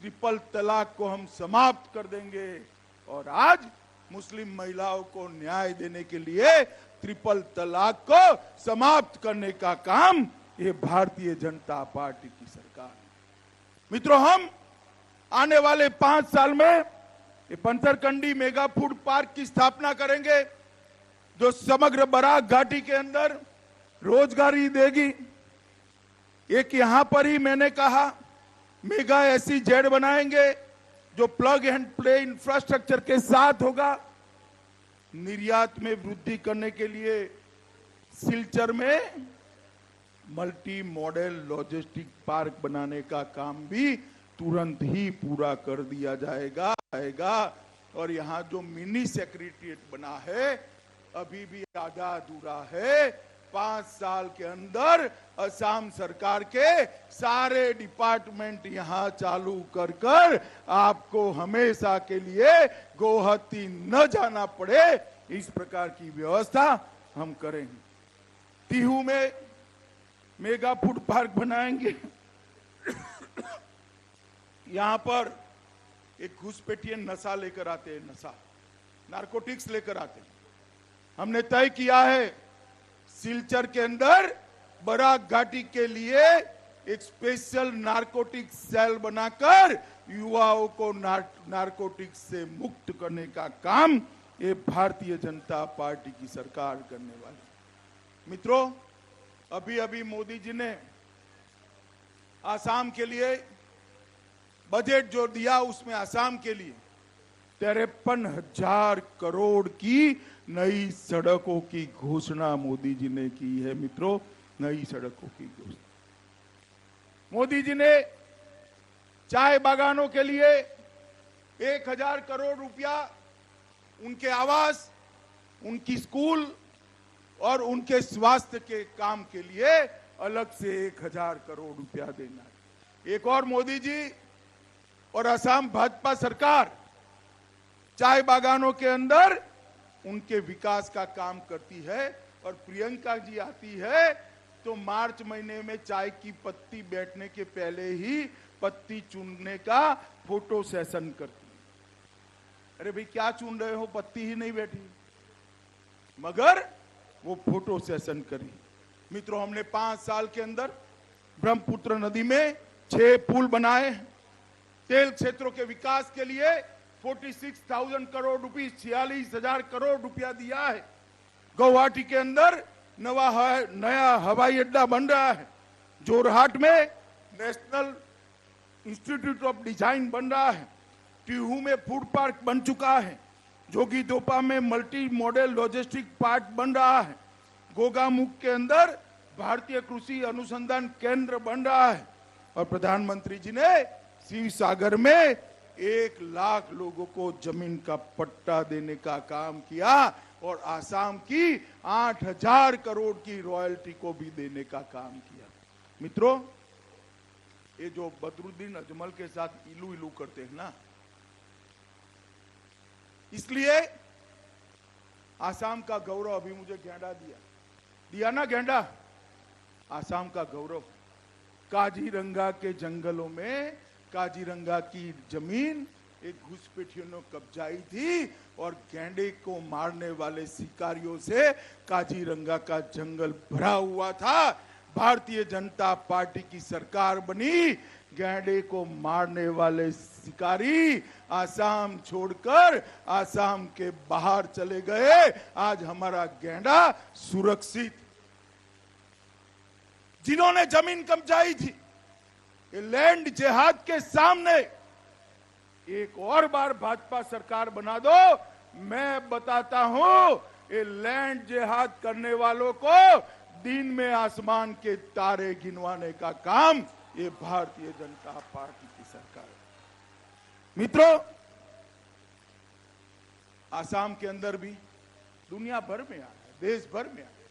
Triple तलाक को हम समाप्त कर देंगे। और आज मुस्लिम महिलाओं को न्याय देने के लिए ट्रिपल तलाक को समाप्त करने का काम ये भारतीय जनता पार्टी की सरकार है। मित्रों, हम आने वाले 5 साल में ये पंथरकंडी मेगा फूड पार्क की स्थापना करेंगे, जो समग्र बराक घाटी के अंदर रोजगारी देगी। एक यहां पर ही मैंने कहा मेगा SEZ बनाएंगे, जो प्लग एंड प्ले इंफ्रास्ट्रक्चर के साथ होगा। निर्यात में वृद्धि करने के लिए सिलचर में मल्टी मॉडल लॉजिस्टिक पार्क बनाने का काम भी तुरंत ही पूरा कर दिया जाएगा। और यहाँ जो मिनी सेक्रेटेरिएट बना है अभी भी आधा अधूरा है। 5 साल के अंदर असम सरकार के सारे डिपार्टमेंट यहाँ चालू कर आपको हमेशा के लिए गुवाहाटी न जाना पड़े, इस प्रकार की व्यवस्था हम करेंगे। टीहू में मेगा फूड पार्क बनाएंगे। यहां पर एक घुसपैठिए नशा लेकर आते हैं, नशा नारकोटिक्स लेकर आते हैं। हमने तय किया है सिलचर के अंदर बराक घाटी के लिए एक स्पेशल नारकोटिक्स सेल बनाकर युवाओं को नारकोटिक्स से मुक्त करने का काम ये भारतीय जनता पार्टी की सरकार करने वाली। मित्रों, अभी मोदी जी ने आसाम के लिए बजट जो दिया उसमें आसाम के लिए 53,000 करोड़ की नई सड़कों की घोषणा मोदी जी ने की है। मित्रों, नई सड़कों की घोषणा। मोदी जी ने चाय बागानों के लिए 1,000 करोड़ रुपया उनके आवास, उनकी स्कूल और उनके स्वास्थ्य के काम के लिए अलग से 1,000 करोड़ रुपया देना है। एक और मोदी जी और असम भाजपा सरकार चाय बागानों के अंदर उनके विकास का काम करती है। और प्रियंका जी आती है तो मार्च महीने में चाय की पत्ती बैठने के पहले ही पत्ती चुनने का फोटो सेशन करती है। अरे भाई, क्या चुन रहे हो, पत्ती ही नहीं बैठी, मगर वो फोटो सेशन करी। मित्रों, हमने 5 साल के अंदर ब्रह्मपुत्र नदी में 6 पुल बनाए। तेल क्षेत्रों के विकास के लिए 46,000 करोड़ रुपीस, 46,000 करोड़ रुपया दिया है। गुवाहाटी के अंदर नया हवाई अड्डा बन रहा है। जोरहाट में नेशनल इंस्टीट्यूट ऑफ डिजाइन बन रहा है। टीहू में फूड पार्क बन चुका है। जोगीदोपा में मल्टी मॉडल लॉजिस्टिक पार्क बन रहा है। गोगामुख के अंदर भारतीय कृषि अनुसंधान केंद्र बन रहा है। और प्रधानमंत्री जी ने शिव सागर में 1 लाख लोगों को जमीन का पट्टा देने का काम किया और आसाम की 8,000 करोड़ की रॉयल्टी को भी देने का काम किया। मित्रों, ये जो बदरुद्दीन अजमल के साथ इलू इलू करते हैं ना, इसलिए आसाम का गौरव अभी मुझे गेंडा दिया ना, गेंडा आसाम का गौरव। काजीरंगा के जंगलों में काजीरंगा की जमीन एक घुसपैठियों ने कब्जाई थी और गेंडे को मारने वाले शिकारियों से काजीरंगा का जंगल भरा हुआ था। भारतीय जनता पार्टी की सरकार बनी, गेंडे को मारने वाले शिकारी आसाम छोड़कर आसाम के बाहर चले गए। आज हमारा गेंडा सुरक्षित। जिन्होंने जमीन कब्जाई थी, ये लैंड जिहाद के सामने एक और बार भाजपा सरकार बना दो, मैं बताता हूं ये लैंड जिहाद करने वालों को दिन में आसमान के तारे गिनवाने का काम ये भारतीय जनता पार्टी की सरकार है। मित्रों, आसाम के अंदर भी दुनिया भर में आया है, देश भर में आया है,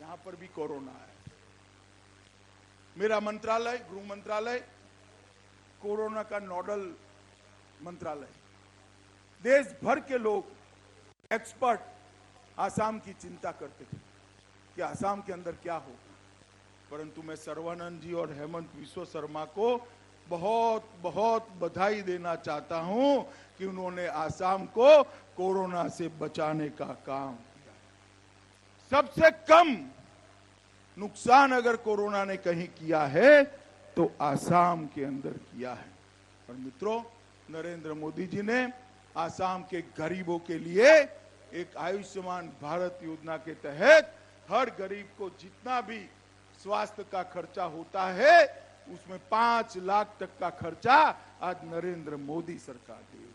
यहां पर भी कोरोना है। मेरा मंत्रालय, गृह मंत्रालय, कोरोना का नोडल मंत्रालय, देश भर के लोग, एक्सपर्ट आसाम की चिंता करते थे कि आसाम के अंदर क्या होगा। परंतु मैं सर्बानंद जी और हेमंत विश्व शर्मा को बहुत बहुत बधाई देना चाहता हूं कि उन्होंने आसाम को कोरोना से बचाने का काम किया। सबसे कम नुकसान अगर कोरोना ने कहीं किया है तो आसाम के अंदर किया है। और मित्रों, नरेंद्र मोदी जी ने आसाम के गरीबों के लिए एक आयुष्मान भारत योजना के तहत हर गरीब को जितना भी स्वास्थ्य का खर्चा होता है उसमें 5 लाख तक का खर्चा आज नरेंद्र मोदी सरकार दे रही है।